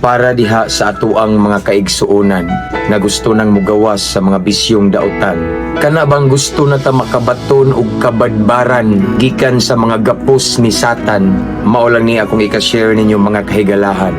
para diha sa atuang mga kaigsuonan nga gusto nang mugawas sa mga bisyong dautan. Kana bang gusto na ta makabaton og kabadbaran gikan sa mga gapos ni Satan? Mao lang ni akong ika-share ninyo mga kahigalahan.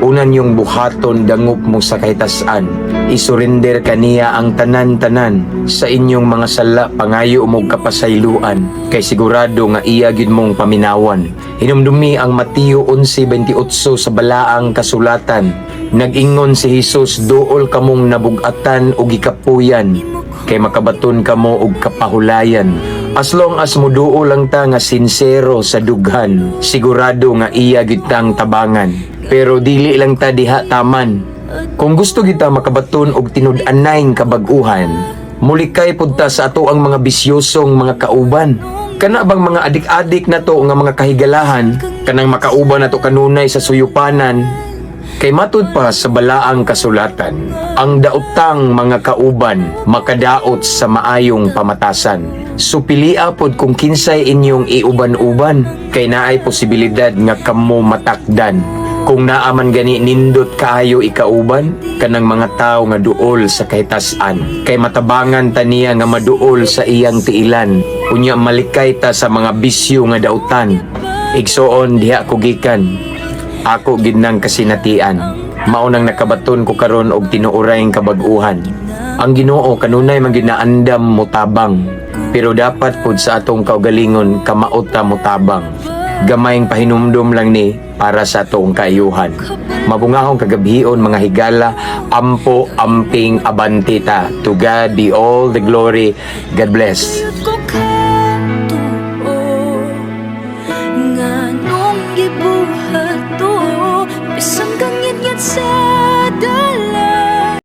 Unan yung buhaton dangup mo sa kahitasan. Isurrender kaniya ang tanan-tanan sa inyong mga sala pangayo mo kapasayloan kay sigurado nga iya gid mong paminawan. Hinumdumi ang Mateo 11:28 sa balaang kasulatan. Nag-ingon si Jesus, duol kamong nabugatan o gikapuyan kay makabaton kamo og kapahulayan. As long as muduo lang ta nga sincero sa dughan, sigurado nga iya gid tang tabangan. Pero dili lang ta diha taman. Kung gusto kita makabaton og tinud-anay kabaguhan, mulikay pud ta sa ato ang mga bisyosong mga kauban. Kana bang mga adik-adik na to nga mga kahigalahan, kanang makauban na to kanunay sa suyupanan, kay matud pa sa balaang kasulatan, ang daotang mga kauban makadaot sa maayong pamatasan. So pilia pod kung kinsay inyong iuban-uban, kay naay posibilidad nga kamo matakdan. Kung naaman gani nindot kaayo ikauban kanang mga tao nga duol sa kahitasan, kay matabangan ta niya nga maduol sa iyang tiilan, unya malikay ta sa mga bisyo nga dautan. Igsoon diha ko gikan, ako gid nang kasinatian. Maunang nakabaton ko karon og tinuorayng kabag-uhan. Ang Ginoo kanunay man ginaandam mo tabang, pero dapat pud sa atong kaugalingon kamaot ta mo tabang. Gamayng pahinumdum lang ni para sa atong kaayuhan. Mabungahong kagabhion mga higala, ampo amping abantita. To God be all the glory. God bless. Ko katuo nga nung gibuhat to, bisang kangit-ngit sa